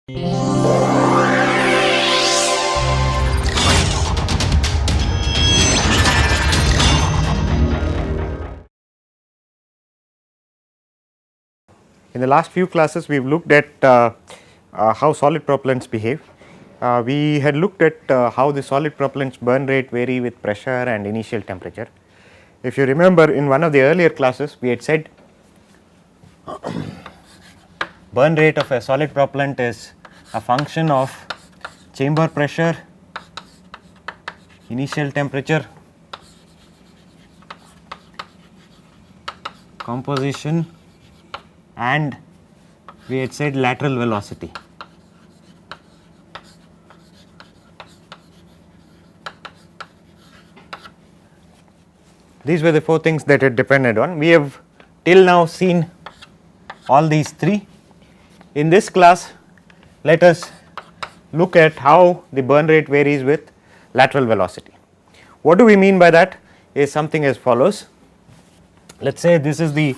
In the last few classes, we have looked at how solid propellants behave. We had looked at how the solid propellants burn rate vary with pressure and initial temperature. If you remember, in one of the earlier classes, we had said burn rate of a solid propellant is a function of chamber pressure, initial temperature, composition, and we had said lateral velocity. These were the four things that it depended on. We have till now seen all these three. In this class, let us look at how the burn rate varies with lateral velocity. What do we mean by that is something as follows. Let us say this is the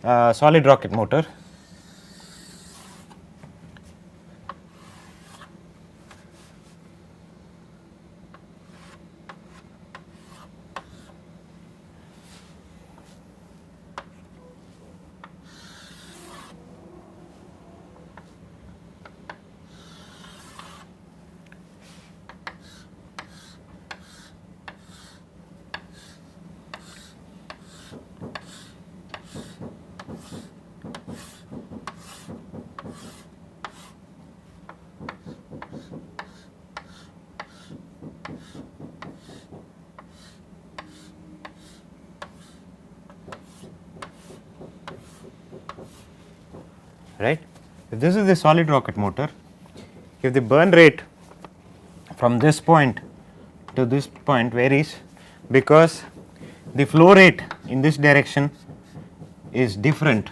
solid rocket motor. Right. If this is the solid rocket motor, if the burn rate from this point to this point varies because the flow rate in this direction is different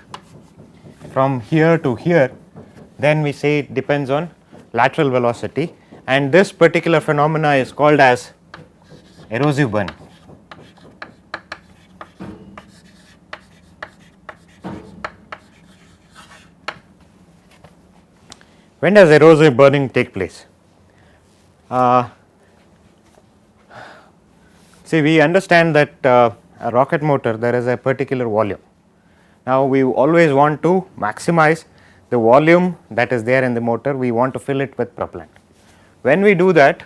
from here to here, then we say it depends on lateral velocity, and this particular phenomena is called as erosive burn. When does erosive burning take place? See, we understand that a rocket motor, there is a particular volume. Now, we always want to maximize the volume that is there in the motor, we want to fill it with propellant. When we do that,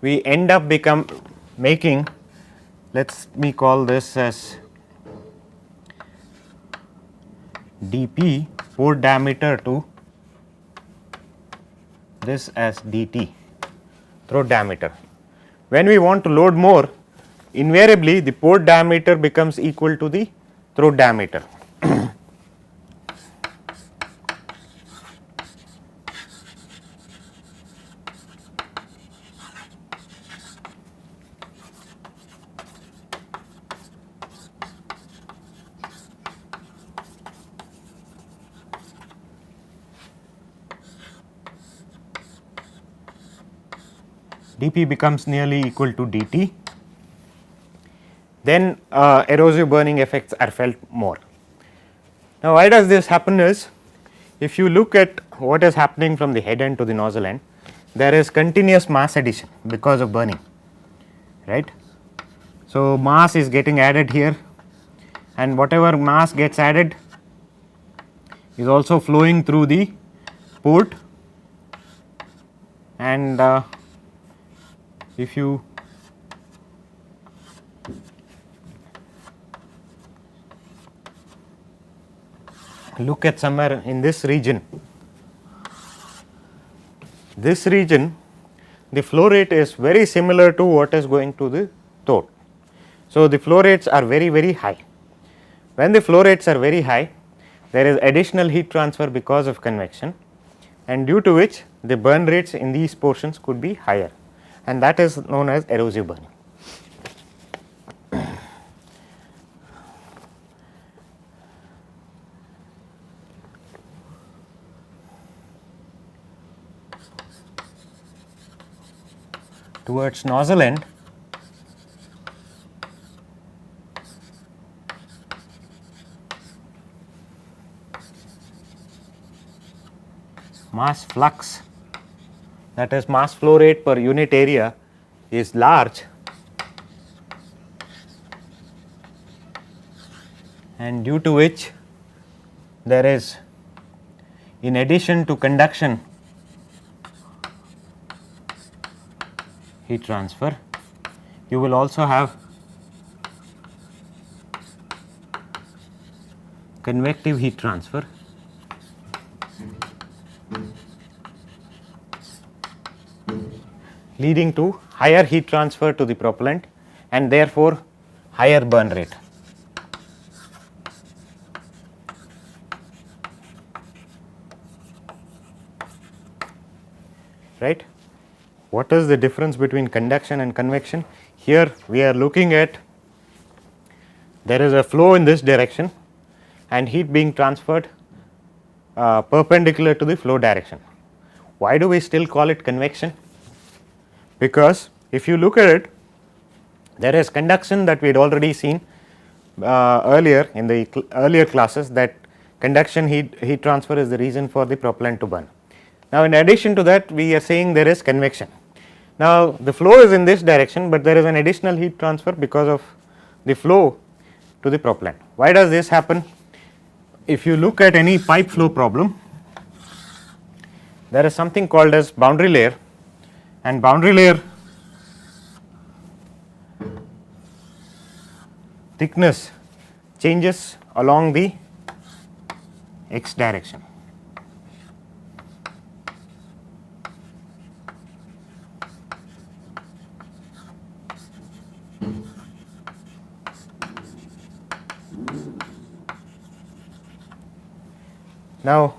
we end up making, let me call this as dP, port diameter, to this as dt, throat diameter. When we want to load more, invariably the port diameter becomes equal to the throat diameter. dP becomes nearly equal to dt, then erosive burning effects are felt more. Now, why does this happen is, if you look at what is happening from the head end to the nozzle end, there is continuous mass addition because of burning, right. So, mass is getting added here, and whatever mass gets added is also flowing through the port, and if you look at somewhere in this region, the flow rate is very similar to what is going to the throat. So, the flow rates are very high. When the flow rates are very high, there is additional heat transfer because of convection, and due to which the burn rates in these portions could be higher, and that is known as erosive burning. Towards nozzle end, mass flux, that is mass flow rate per unit area, is large, and due to which there is, in addition to conduction, heat transfer, you will also have convective heat transfer, leading to higher heat transfer to the propellant and therefore higher burn rate. Right? What is the difference between conduction and convection? Here we are looking at, there is a flow in this direction and heat being transferred perpendicular to the flow direction. Why do we still call it convection? Because if you look at it, there is conduction that we had already seen earlier in the earlier classes, that conduction heat transfer is the reason for the propellant to burn. Now, in addition to that, we are saying there is convection. Now, the flow is in this direction, but there is an additional heat transfer because of the flow to the propellant. Why does this happen? If you look at any pipe flow problem, there is something called as boundary layer, and boundary layer thickness changes along the x direction. Now,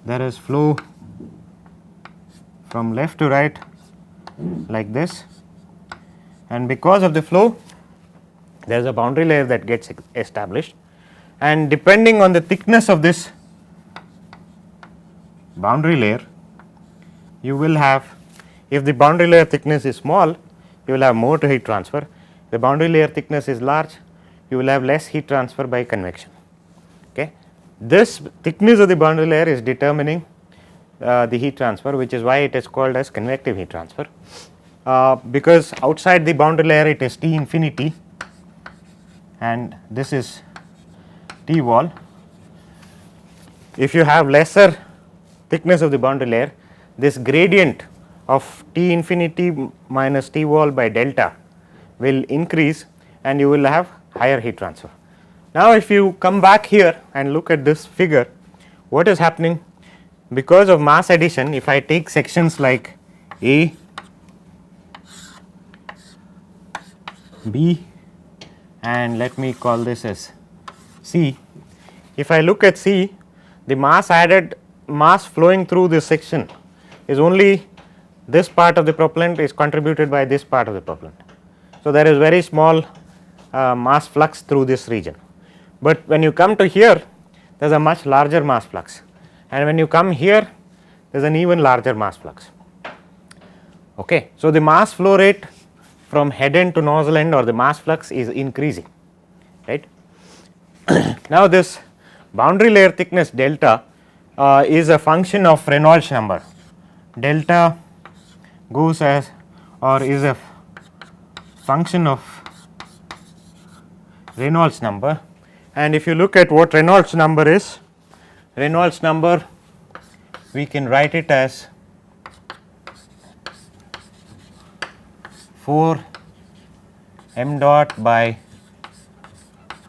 there is flow from left to right like this, and because of the flow there is a boundary layer that gets established, and depending on the thickness of this boundary layer, you will have, if the boundary layer thickness is small, you will have more to heat transfer. The boundary layer thickness is large, you will have less heat transfer by convection. Okay. This thickness of the boundary layer is determining the heat transfer, which is why it is called as convective heat transfer, because outside the boundary layer it is T infinity and this is T wall. If you have lesser thickness of the boundary layer, this gradient of T infinity minus T wall by delta will increase and you will have higher heat transfer. Now, if you come back here and look at this figure, what is happening? Because of mass addition, if I take sections like A, B, and let me call this as C. If I look at C, the mass flowing through this section is only this part of the propellant is contributed by this part of the propellant. So, there is very small mass flux through this region, but when you come to here, there is a much larger mass flux, and when you come here, there is an even larger mass flux. Okay. So, the mass flow rate from head end to nozzle end, or the mass flux, is increasing, right. Now, this boundary layer thickness delta is a function of Reynolds number. Delta goes as, or is a function of Reynolds number, and if you look at what Reynolds number is, Reynolds number, we can write it as 4 m dot by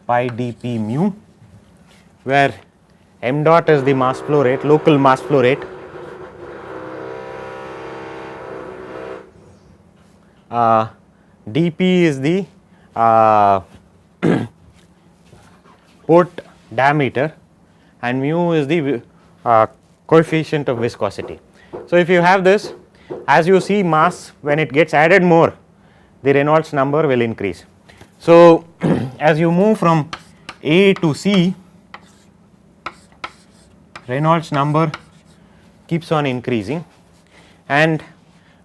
pi dp mu, where m dot is the mass flow rate, local mass flow rate, dp is the port diameter, and mu is the coefficient of viscosity. So, if you have this, as you see mass, when it gets added more, the Reynolds number will increase. So, as you move from A to C, Reynolds number keeps on increasing, and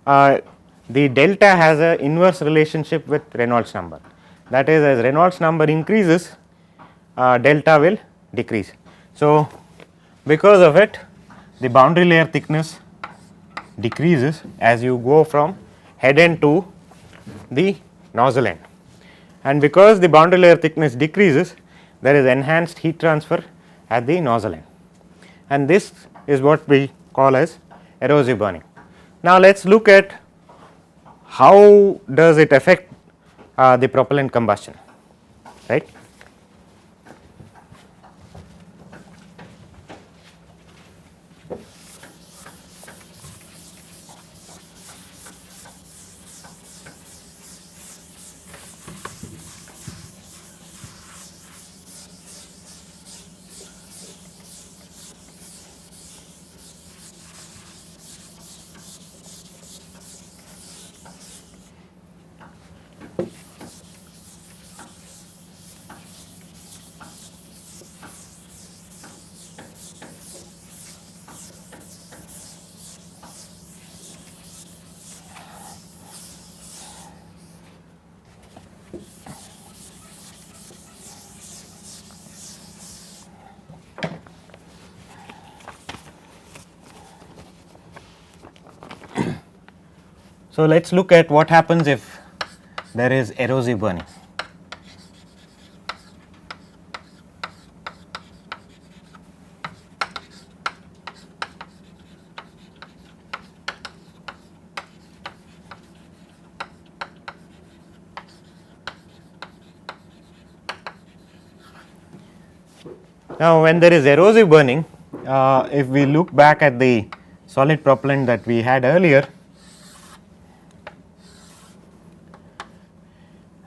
the delta has an inverse relationship with Reynolds number. That is, as Reynolds number increases, delta will decrease. So, because of it the boundary layer thickness decreases as you go from head end to the nozzle end, and because the boundary layer thickness decreases there is enhanced heat transfer at the nozzle end, and this is what we call as erosive burning. Now, let us look at how does it affect the propellant combustion, right. So, let us look at what happens if there is erosive burning. Now, when there is erosive burning, if we look back at the solid propellant that we had earlier,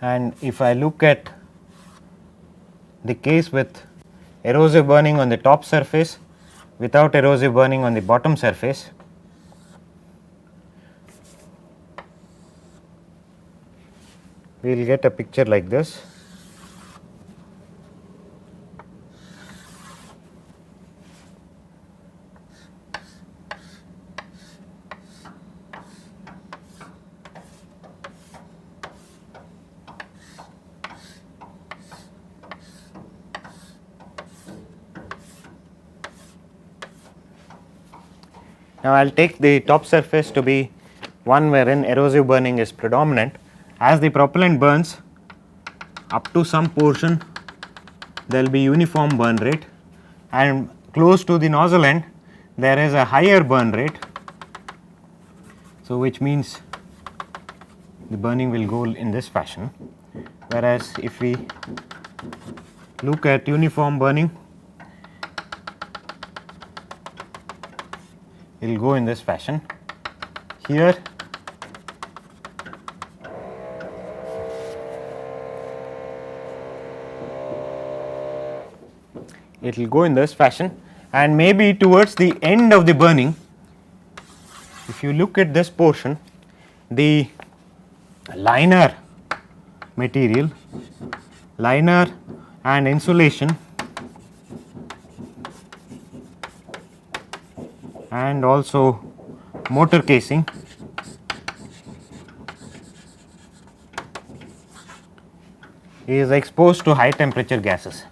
and if I look at the case with erosive burning on the top surface without erosive burning on the bottom surface, we will get a picture like this. Now, I will take the top surface to be one wherein erosive burning is predominant. As the propellant burns up to some portion there will be uniform burn rate, and close to the nozzle end there is a higher burn rate. So, which means the burning will go in this fashion, whereas if we look at uniform burning, it will go in this fashion. Here it will go in this fashion, and maybe towards the end of the burning, if you look at this portion, the liner material, liner and insulation and also motor casing is exposed to high temperature gases.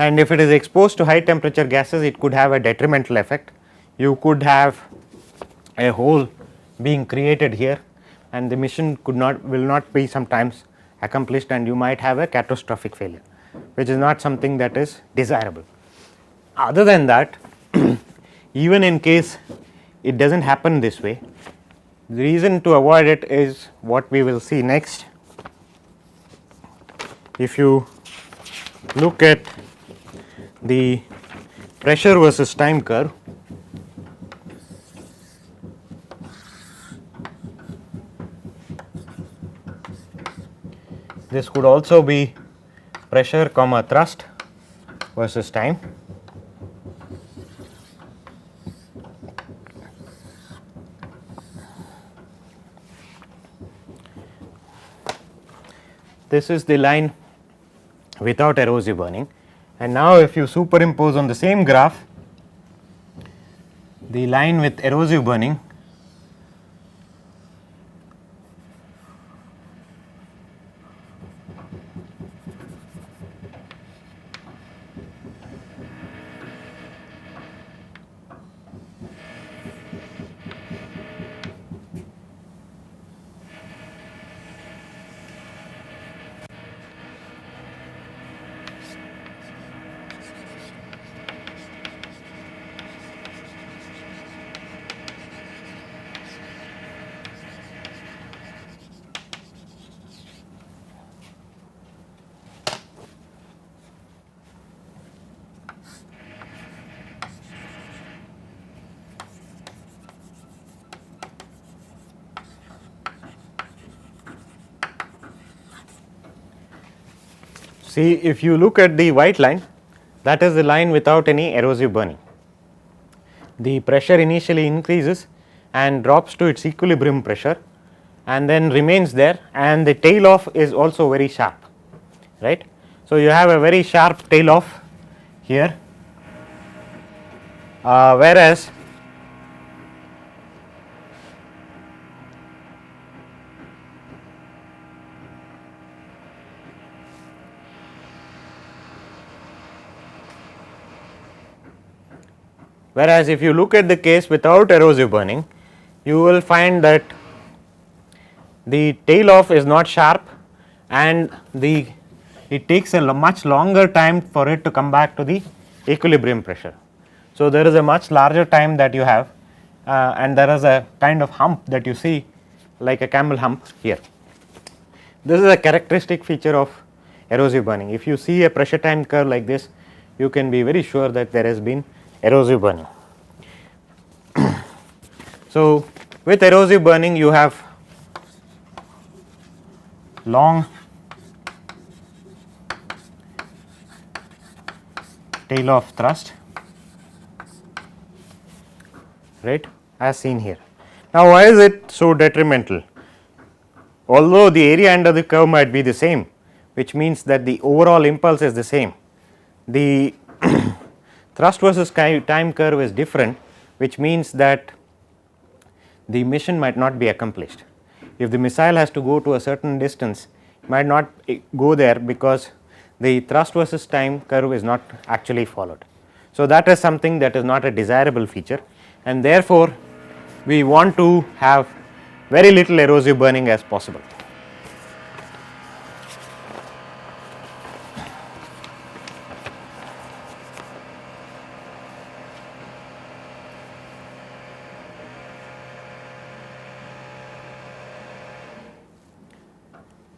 And if it is exposed to high temperature gases, it could have a detrimental effect. You could have a hole being created here, and the mission will not be sometimes accomplished, and you might have a catastrophic failure, which is not something that is desirable. Other than that, even in case it does not happen this way, the reason to avoid it is what we will see next. If you look at the pressure versus time curve, this could also be pressure comma thrust versus time. This is the line without erosive burning. And now if you superimpose on the same graph the line with erosive burning, see, if you look at the white line, that is the line without any erosive burning. The pressure initially increases and drops to its equilibrium pressure and then remains there, and the tail off is also very sharp, right. So, you have a very sharp tail off here, whereas if you look at the case without erosive burning, you will find that the tail off is not sharp and it takes a much longer time for it to come back to the equilibrium pressure. So, there is a much larger time that you have, and there is a kind of hump that you see like a camel hump here. This is a characteristic feature of erosive burning. If you see a pressure time curve like this, you can be very sure that there has been erosive burning. So, with erosive burning you have long tail off thrust, right, as seen here. Now, why is it so detrimental? Although the area under the curve might be the same, which means that the overall impulse is the same, the thrust versus time curve is different, which means that the mission might not be accomplished. If the missile has to go to a certain distance, it might not go there because the thrust versus time curve is not actually followed. So, that is something that is not a desirable feature, and therefore, we want to have very little erosive burning as possible.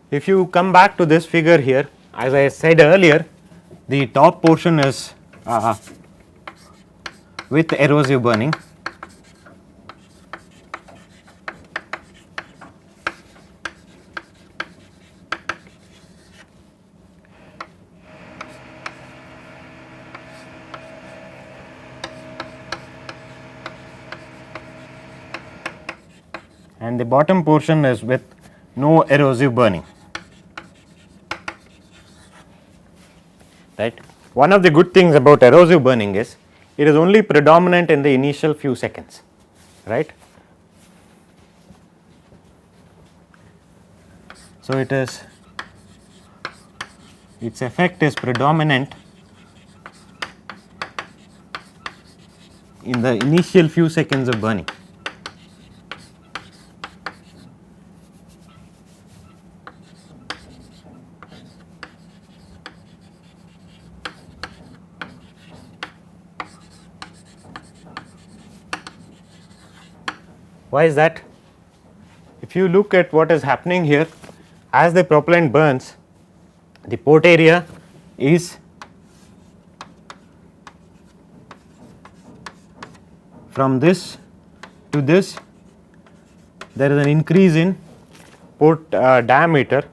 If you come back to this figure here, as I said earlier, the top portion is with erosive burning, and the bottom portion is with no erosive burning. Right. One of the good things about erosive burning is it is only predominant in the initial few seconds, right. So, its effect is predominant in the initial few seconds of burning. Why is that? If you look at what is happening here, as the propellant burns, the port area is from this to this, there is an increase in port diameter.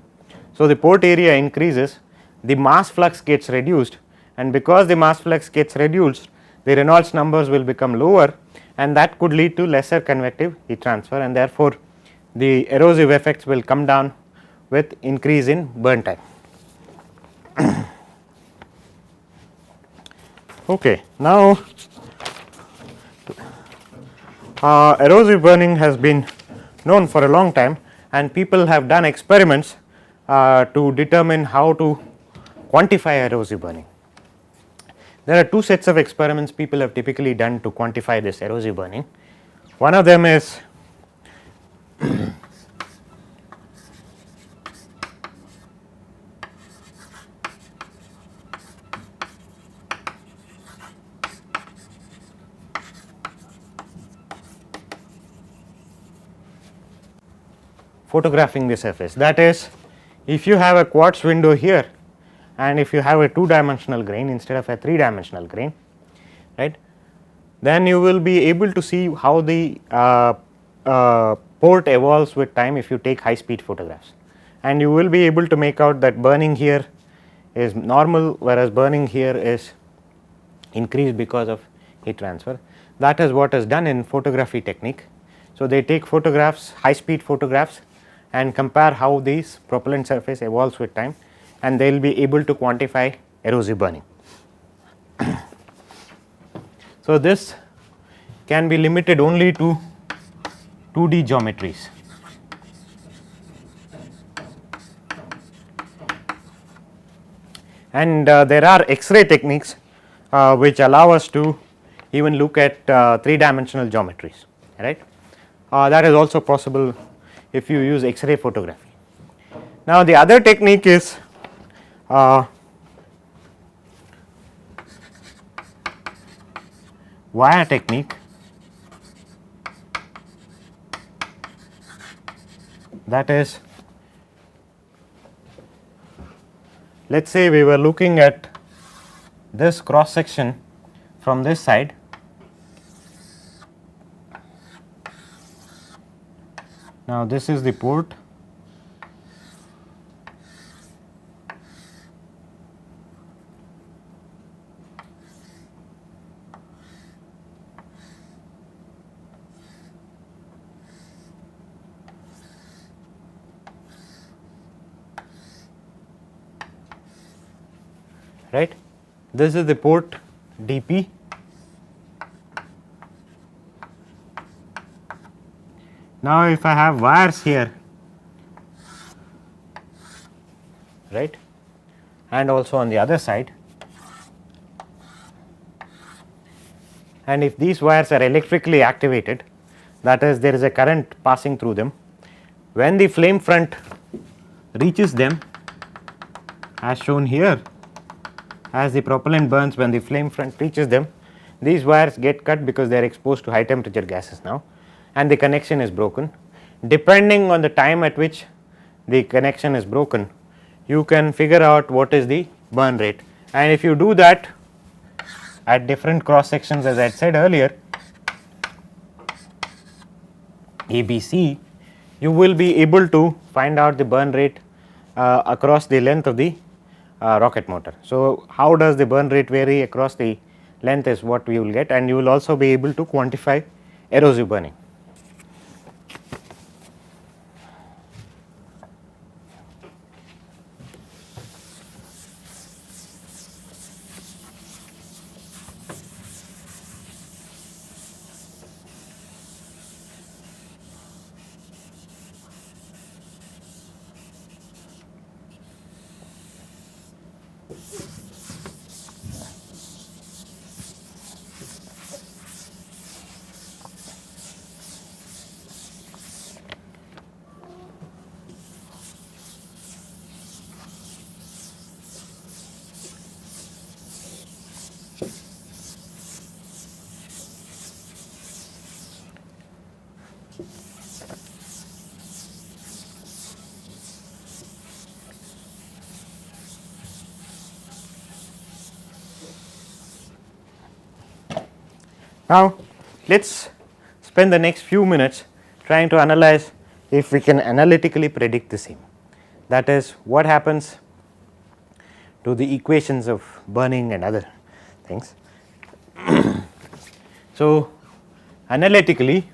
So, the port area increases, the mass flux gets reduced, and because the mass flux gets reduced, the Reynolds numbers will become lower, and that could lead to lesser convective heat transfer, and therefore, the erosive effects will come down with increase in burn time. Okay, now erosive burning has been known for a long time, and people have done experiments to determine how to quantify erosive burning. There are two sets of experiments people have typically done to quantify this erosive burning. One of them is photographing the surface. That is, if you have a quartz window here and if you have a 2-dimensional grain instead of a 3-dimensional grain, right, then you will be able to see how the port evolves with time if you take high speed photographs, and you will be able to make out that burning here is normal, whereas burning here is increased because of heat transfer. That is what is done in photography technique. So, they take photographs, high speed photographs, and compare how this propellant surface evolves with time, and they will be able to quantify erosive burning. So, this can be limited only to 2D geometries. And there are X-ray techniques which allow us to even look at 3-dimensional geometries, right. That is also possible if you use X-ray photography. Now, the other technique is wire technique. That is, let us say we were looking at this cross section from this side, now this is the port, right. This is the port dP, now if I have wires here, right, and also on the other side, and if these wires are electrically activated, that is, there is a current passing through them, when the flame front reaches them, as shown here, as the propellant burns, when the flame front reaches them, these wires get cut because they are exposed to high temperature gases now, and the connection is broken. Depending on the time at which the connection is broken, you can figure out what is the burn rate, and if you do that at different cross sections, as I had said earlier, ABC, you will be able to find out the burn rate across the length of the rocket motor. So, how does the burn rate vary across the length is what we will get, and you will also be able to quantify erosive burning. Now, let us spend the next few minutes trying to analyze if we can analytically predict the same. That is, what happens to the equations of burning and other things. So, analytically,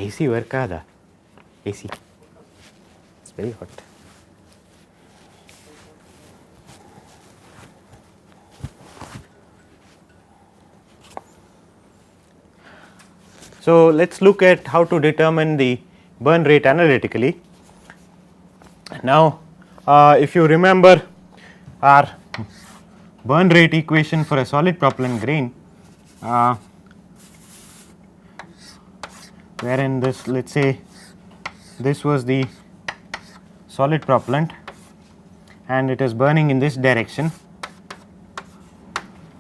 AC work kada? AC. It's very hot. So let's look at how to determine the burn rate analytically. Now, if you remember our burn rate equation for a solid propellant grain, wherein this, let's say this was the solid propellant and it is burning in this direction,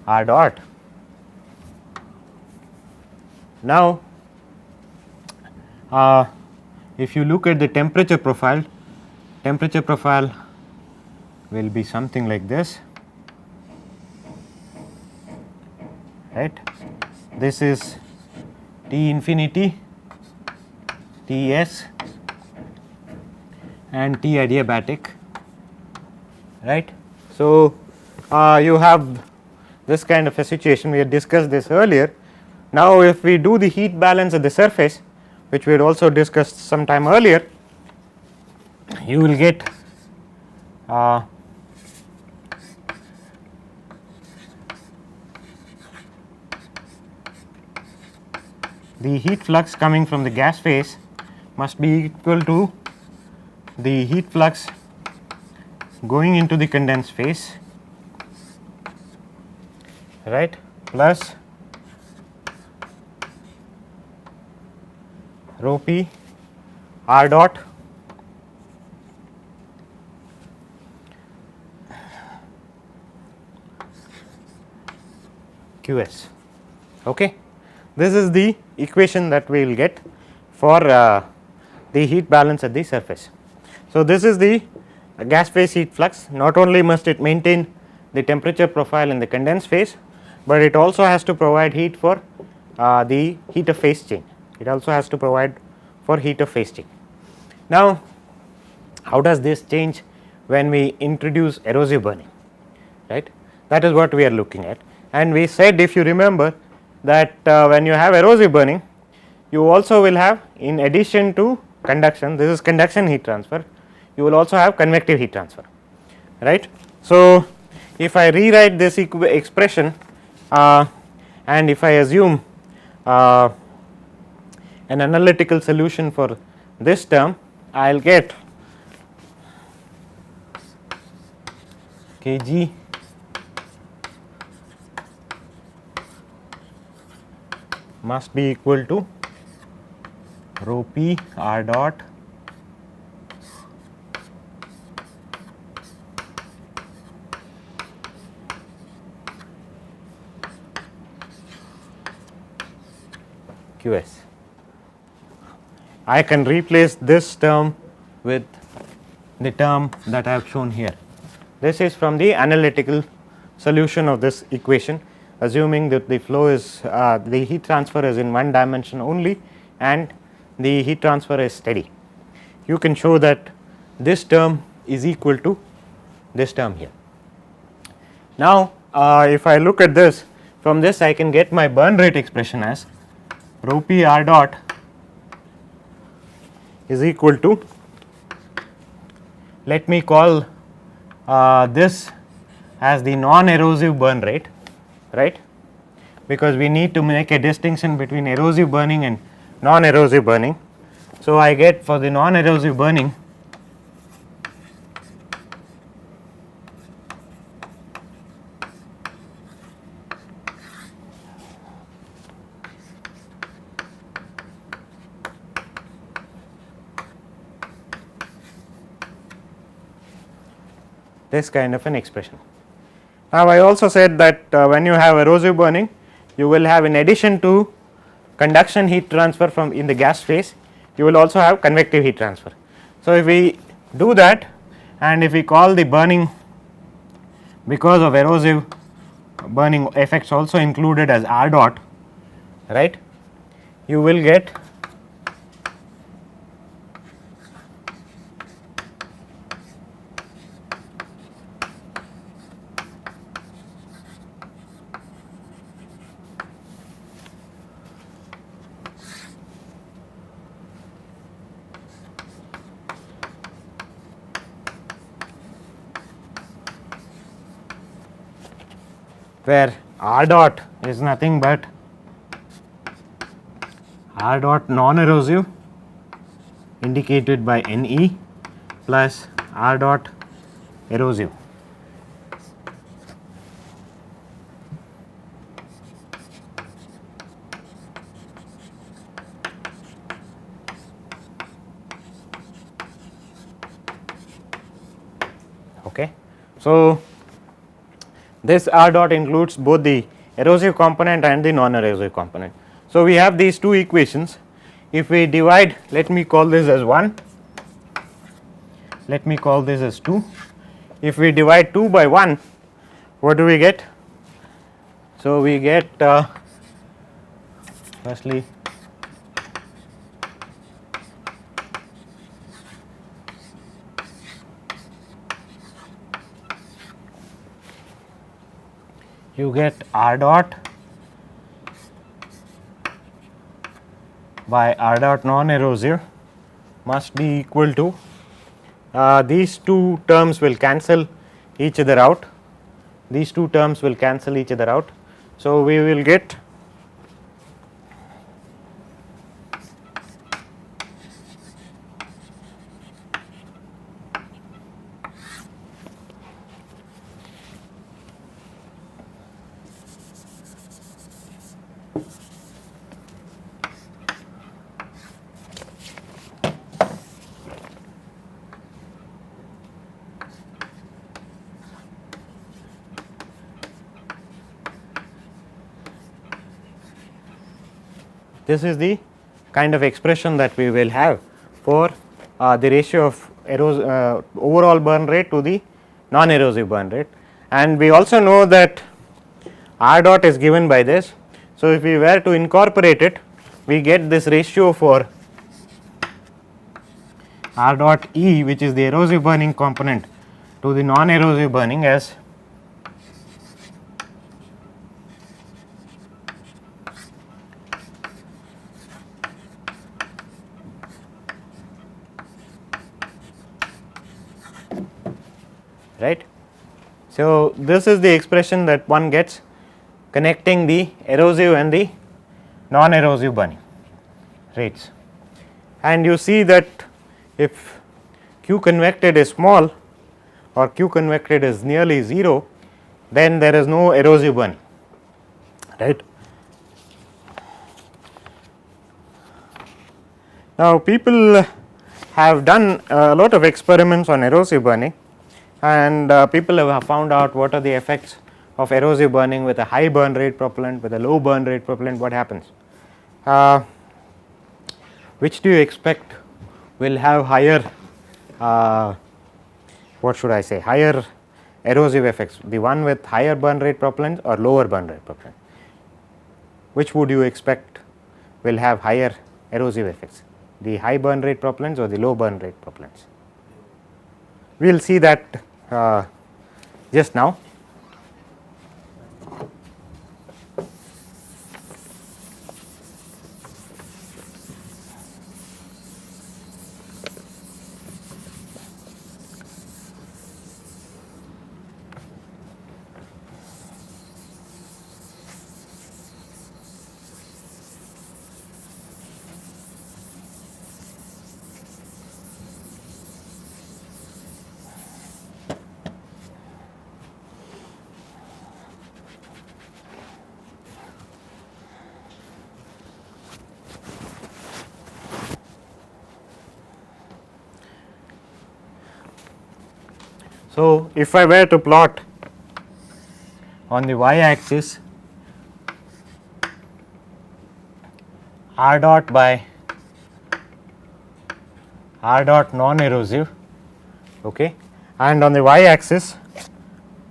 R dot. Now, if you look at the temperature profile will be something like this, right. This is T infinity, Ts and T adiabatic, right. So, you have this kind of a situation. We had discussed this earlier. Now, if we do the heat balance at the surface, which we had also discussed some time earlier, you will get the heat flux coming from the gas phase must be equal to the heat flux going into the condensed phase, right, plus rho p r dot qs. Okay. This is the equation that we will get for the heat balance at the surface. So, this is the gas phase heat flux. Not only must it maintain the temperature profile in the condensed phase, but it also has to provide heat for the heat of phase change. It also has to provide for heat of phase change. Now, how does this change when we introduce erosive burning, right? That is what we are looking at. And we said, if you remember, that when you have erosive burning, you also will have, in addition to conduction, this is conduction heat transfer, you will also have convective heat transfer, right. So, if I rewrite this expression and if I assume an analytical solution for this term, I will get Kg must be equal to rho p r dot qs. I can replace this term with the term that I have shown here. This is from the analytical solution of this equation, assuming that the flow is the heat transfer is in one dimension only and the heat transfer is steady. You can show that this term is equal to this term here. Now, if I look at this, from this I can get my burn rate expression as rho p r dot is equal to, let me call this as the non-erosive burn rate, right, because we need to make a distinction between erosive burning and non-erosive burning. So, I get for the non-erosive burning this kind of an expression. Now, I also said that when you have erosive burning, you will have, in addition to conduction heat transfer from in the gas phase, you will also have convective heat transfer. So, if we do that and if we call the burning because of erosive burning effects also included as R dot, right, you will get where R dot is nothing but R dot non-erosive indicated by Ne plus R dot erosive. Okay. So, this R dot includes both the erosive component and the non-erosive component. So, we have these two equations. If we divide, let me call this as 1, let me call this as 2. If we divide 2 by 1, what do we get? So, we get firstly you get R dot by R dot non-erosive must be equal to these two terms will cancel each other out, these two terms will cancel each other out. So, we will get this is the kind of expression that we will have for the ratio of overall burn rate to the non-erosive burn rate, and we also know that R dot is given by this. So, if we were to incorporate it, we get this ratio for R dot E, which is the erosive burning component, to the non-erosive burning as right. So, this is the expression that one gets connecting the erosive and the non-erosive burning rates, and you see that if Q convected is small or Q convected is nearly 0, then there is no erosive burning, right. Now, people have done a lot of experiments on erosive burning, and people have found out what are the effects of erosive burning with a high burn rate propellant, with a low burn rate propellant, what happens. Which do you expect will have higher, what should I say, higher erosive effects, the one with higher burn rate propellant or lower burn rate propellant? Which would you expect will have higher erosive effects, the high burn rate propellants or the low burn rate propellants? We will see that just now. So, if I were to plot on the y axis R dot by R dot non erosive, okay, and on the y axis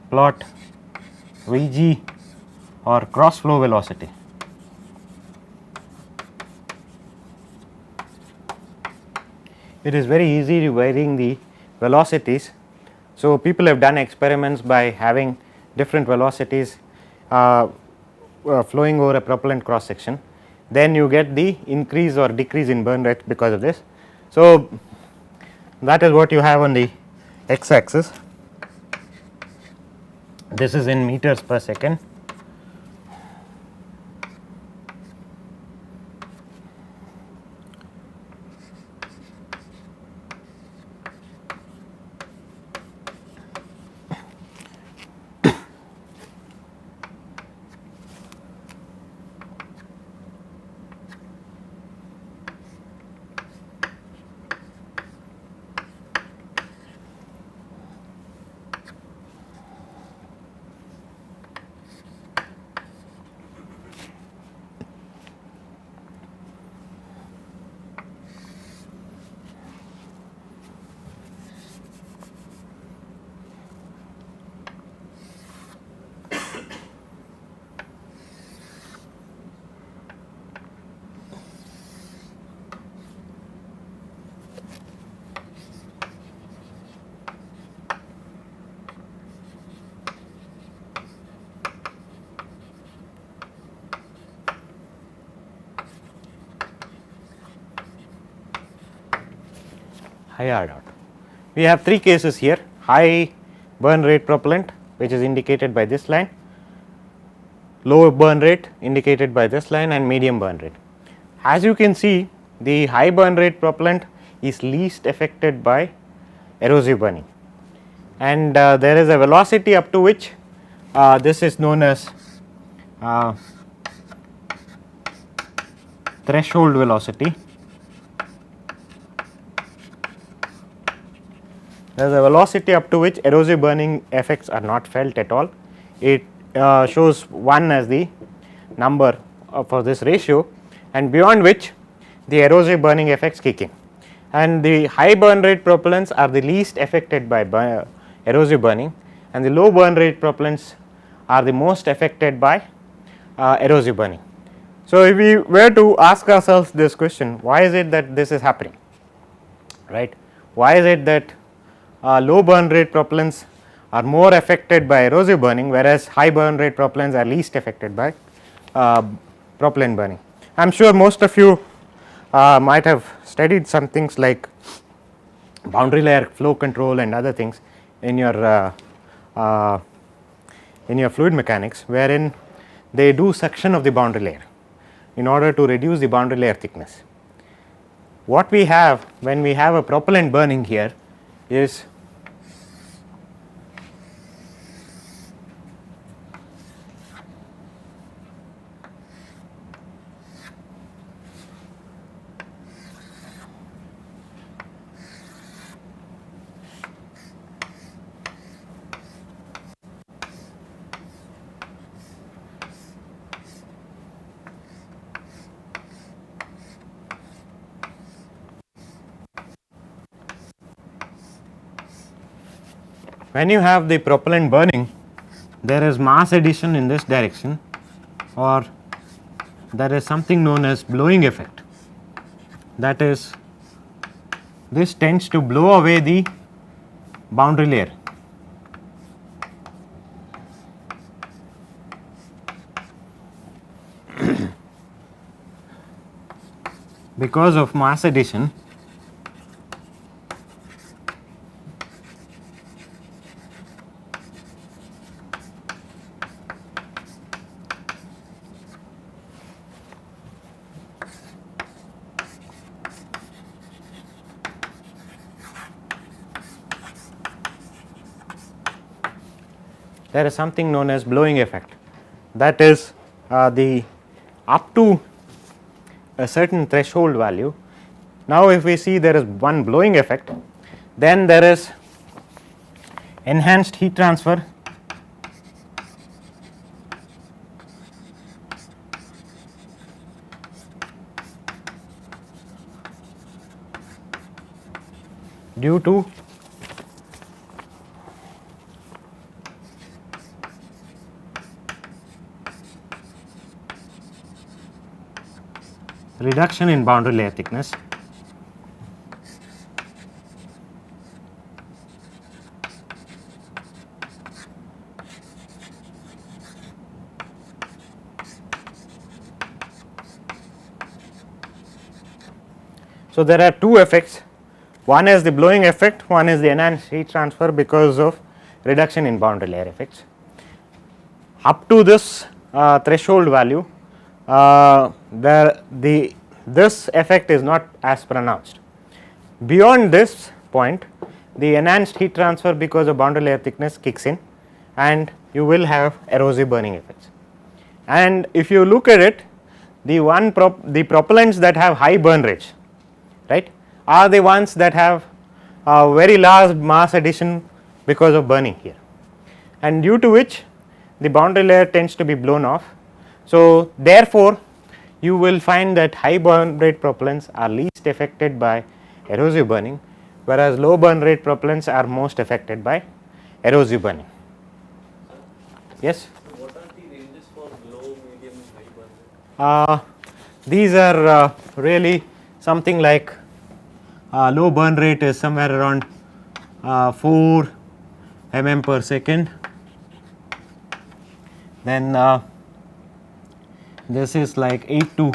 plot Vg or cross flow velocity. It is very easy to varying the velocities. So, people have done experiments by having different velocities flowing over a propellant cross section, then you get the increase or decrease in burn rate because of this. So, that is what you have on the x axis. This is in meters per second, high R dot. We have three cases here: high burn rate propellant, which is indicated by this line, low burn rate indicated by this line, and medium burn rate. As you can see, the high burn rate propellant is least affected by erosive burning, and there is a velocity up to which this is known as threshold velocity. There is a velocity up to which erosive burning effects are not felt at all. It shows 1 as the number for this ratio, and beyond which the erosive burning effects kick in. And the high burn rate propellants are the least affected by erosive burning, and the low burn rate propellants are the most affected by erosive burning. So, if we were to ask ourselves this question, why is it that this is happening, right? Why is it that low burn rate propellants are more affected by erosive burning, whereas high burn rate propellants are least affected by propellant burning? I am sure most of you might have studied some things like boundary layer flow control and other things in your fluid mechanics, wherein they do suction of the boundary layer in order to reduce the boundary layer thickness. What we have when we have a propellant burning here is when you have the propellant burning, there is mass addition in this direction, or there is something known as blowing effect. That is, this tends to blow away the boundary layer. Because of mass addition, there is something known as blowing effect. That is the up to a certain threshold value. Now, if we see there is one blowing effect, then there is enhanced heat transfer due to reduction in boundary layer thickness. So, there are two effects. One is the blowing effect, one is the enhanced heat transfer because of reduction in boundary layer effects. Up to this threshold value, this effect is not as pronounced. Beyond this point, the enhanced heat transfer because of boundary layer thickness kicks in, and you will have erosive burning effects. And if you look at it, the propellants that have high burn rates, right, are the ones that have very large mass addition because of burning here, and due to which the boundary layer tends to be blown off. So, therefore, you will find that high burn rate propellants are least affected by erosive burning, whereas low burn rate propellants are most affected by erosive burning. Yes? What are the ranges for low, medium and high burn rate? These are really something like low burn rate is somewhere around 4 mm per second. Then this is like 8 to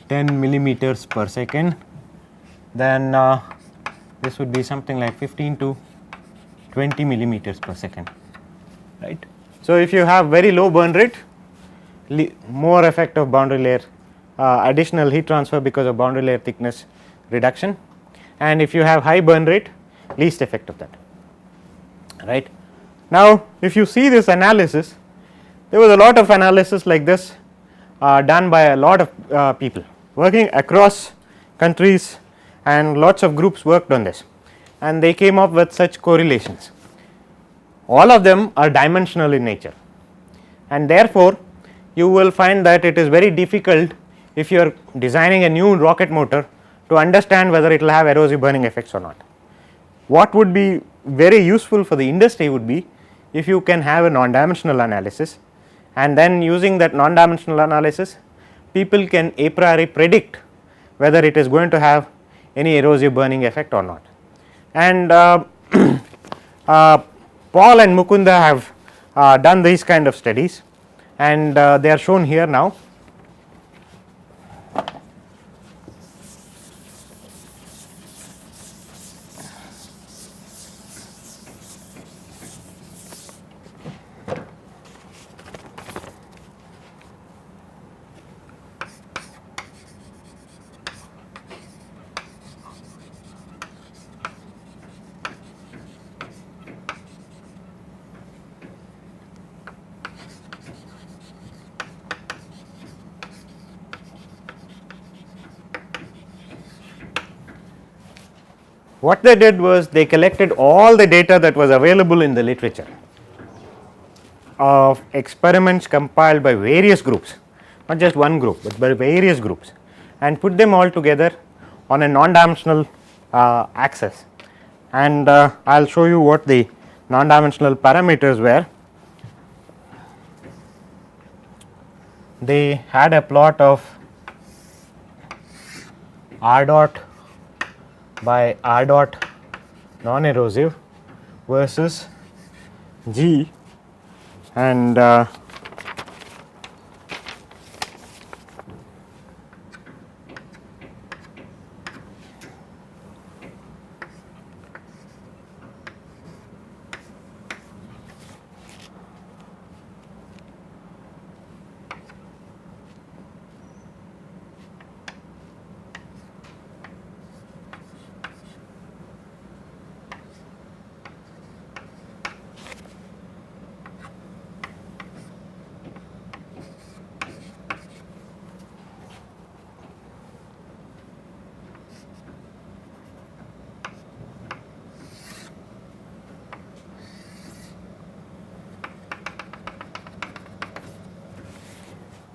10 millimeters per second. Then this would be something like 15 to 20 millimeters per second, right. So, if you have very low burn rate, more effect of boundary layer, additional heat transfer because of boundary layer thickness reduction, and if you have high burn rate, least effect of that, right. Now, if you see this analysis, there was a lot of analysis like this done by a lot of people working across countries, and lots of groups worked on this, and they came up with such correlations. All of them are dimensional in nature, and therefore, you will find that it is very difficult if you are designing a new rocket motor to understand whether it will have erosive burning effects or not. What would be very useful for the industry would be if you can have a non-dimensional analysis, and then using that non-dimensional analysis, people can a priori predict whether it is going to have any erosive burning effect or not. And Paul and Mukunda have done these kind of studies, and they are shown here now. What they did was they collected all the data that was available in the literature of experiments compiled by various groups, not just one group, but by various groups, and put them all together on a non-dimensional axis. And I will show you what the non-dimensional parameters were. They had a plot of R dot by R dot non-erosive versus G, and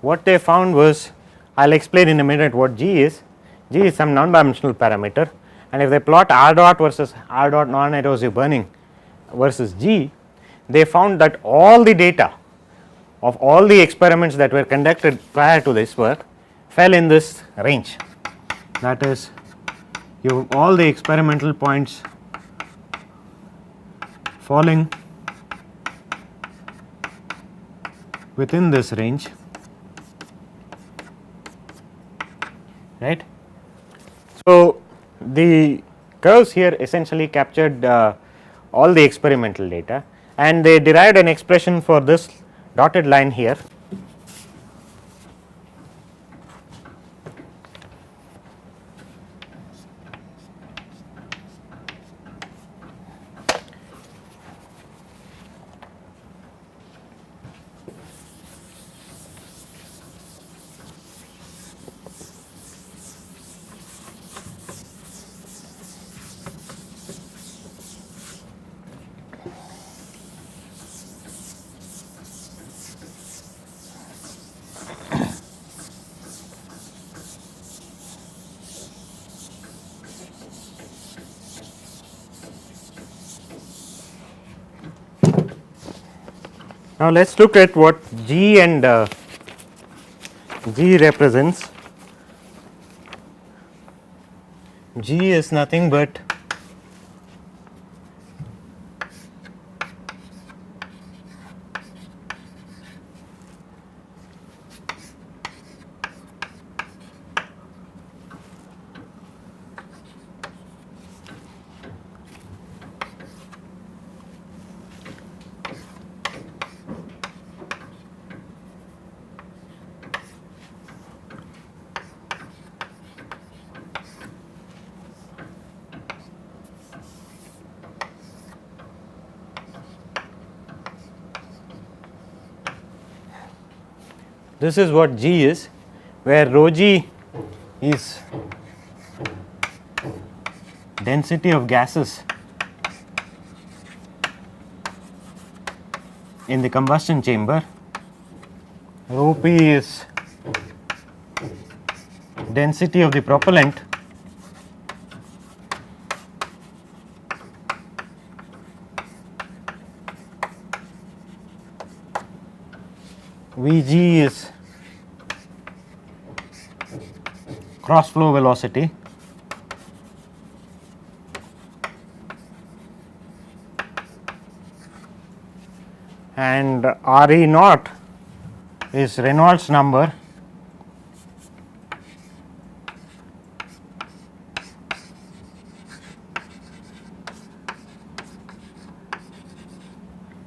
what they found was, I will explain in a minute what G is. G is some non-dimensional parameter, and if they plot R dot versus R dot non-erosive burning versus G, they found that all the data of all the experiments that were conducted prior to this work fell in this range. That is, you have all the experimental points falling within this range, right. So, the curves here essentially captured all the experimental data, and they derived an expression for this dotted line here. Now, let us look at what G and G represents. G is nothing but this is what G is, where rho G is density of gases in the combustion chamber, rho P is density of the propellant Vg is cross flow velocity and Re naught is Reynolds number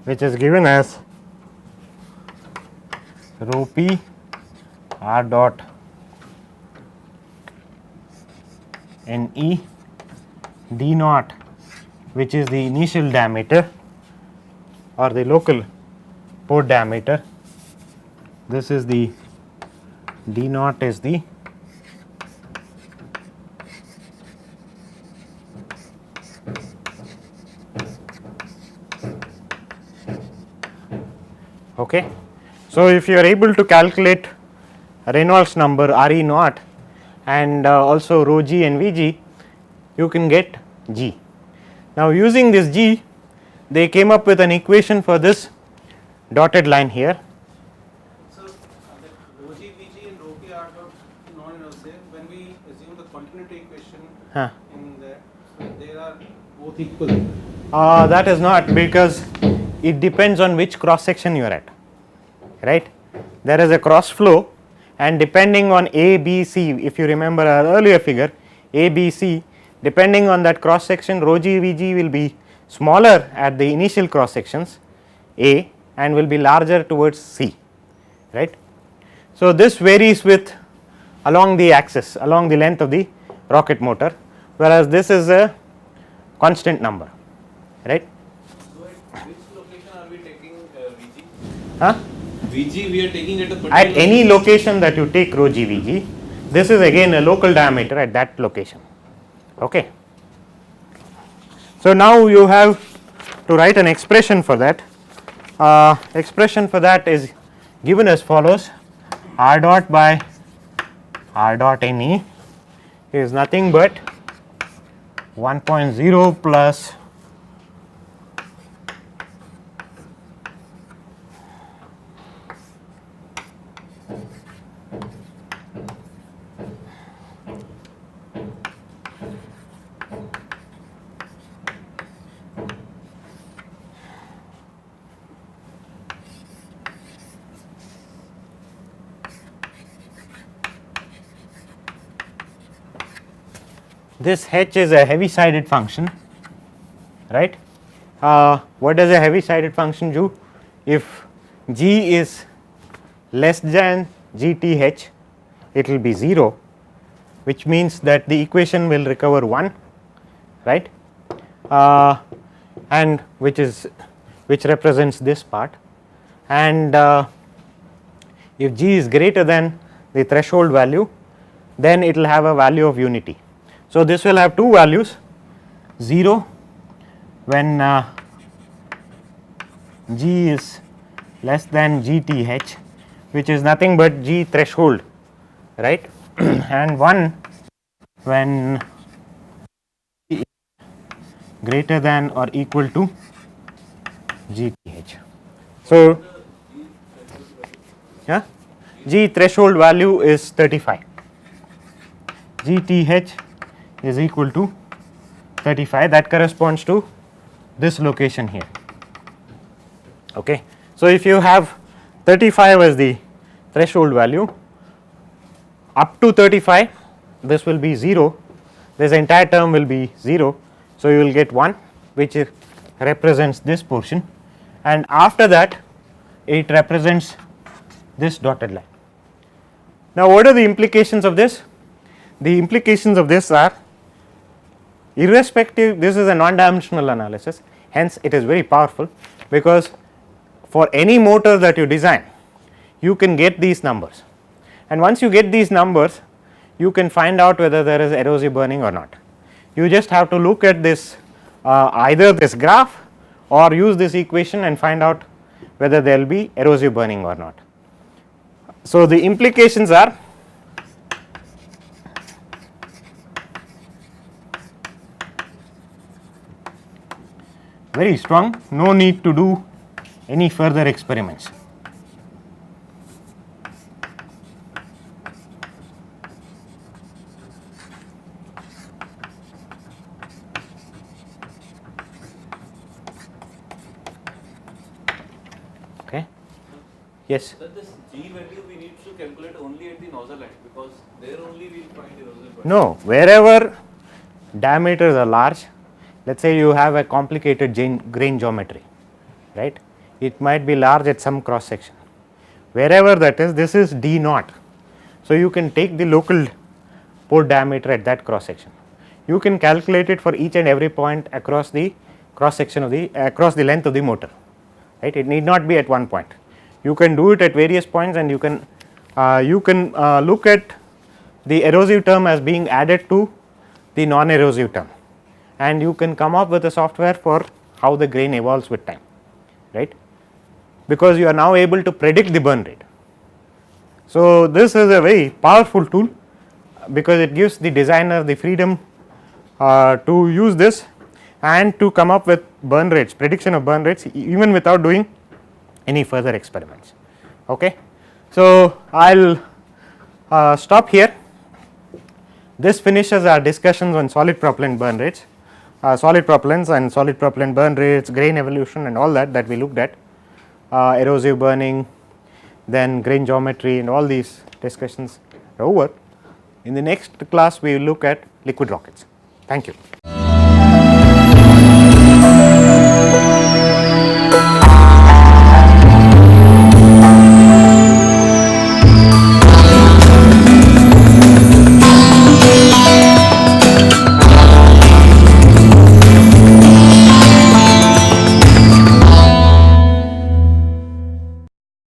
which is given as rho P R dot Ne D naught, which is the initial diameter or the local port diameter. This is the D naught is the okay. So, if you are able to calculate Reynolds number Re naught and also rho G and Vg, you can get G. Now, using this G, they came up with an equation for this dotted line here. So, that rho G, Vg and rho P are non-inertial. When we assume the continuity equation in there, so they are both equal. That is not, because it depends on which cross section you are at, right. There is a cross flow, and depending on A, B, C, if you remember our earlier figure, A, B, C, depending on that cross section, rho G, Vg will be smaller at the initial cross sections A and will be larger towards C, right. So, this varies with along the axis, along the length of the rocket motor, whereas this is a constant number, right. So, at which location are we taking Vg? Huh? Vg we are taking at a particular At any location that you take rho G Vg, this is again a local diameter at that location. Okay. So, now you have to write an expression for that. Expression for that is given as follows: R dot by R dot Ne is nothing but 1.0 plus this h is a heavy sided function, right. What does a heavy sided function do? If G is less than GTH, it will be 0, which means that the equation will recover 1, right, and which represents this part, and if G is greater than the threshold value, then it will have a value of unity. So, this will have two values, 0 when G is less than GTH, which is nothing but G threshold, right, and 1 when G is greater than or equal to GTH. So, yeah, G threshold value is 35, GTH is equal to 35, that corresponds to this location here. Okay. So, if you have 35 as the threshold value, up to 35 this will be 0, this entire term will be 0. So, you will get 1, which represents this portion, and after that it represents this dotted line. Now, what are the implications of this? The implications of this are, irrespective, this is a non-dimensional analysis, hence it is very powerful, because for any motor that you design, you can get these numbers, and once you get these numbers you can find out whether there is erosive burning or not. You just have to look at this either this graph or use this equation and find out whether there will be erosive burning or not. So, the implications are very strong, no need to do any further experiments. Okay. Yes. So this G value we need to calculate only at the nozzle end, because there only we will find erosive burn. No, wherever diameters are large, let us say you have a complicated grain geometry, right, it might be large at some cross section, wherever that is, this is D naught. So, you can take the local pore diameter at that cross section, you can calculate it for each and every point across the cross section of the across the length of the motor, right. It need not be at one point, you can do it at various points, and you can look at the erosive term as being added to the non-erosive term, and you can come up with a software for how the grain evolves with time, right, because you are now able to predict the burn rate. So, this is a very powerful tool because it gives the designer the freedom to use this and to come up with burn rates, prediction of burn rates even without doing any further experiments. Okay. So, I will stop here. This finishes our discussions on solid propellant burn rates, solid propellants and solid propellant burn rates, grain evolution and all that we looked at, erosive burning, then grain geometry, and all these discussions are over. In the next class we will look at liquid rockets. Thank you.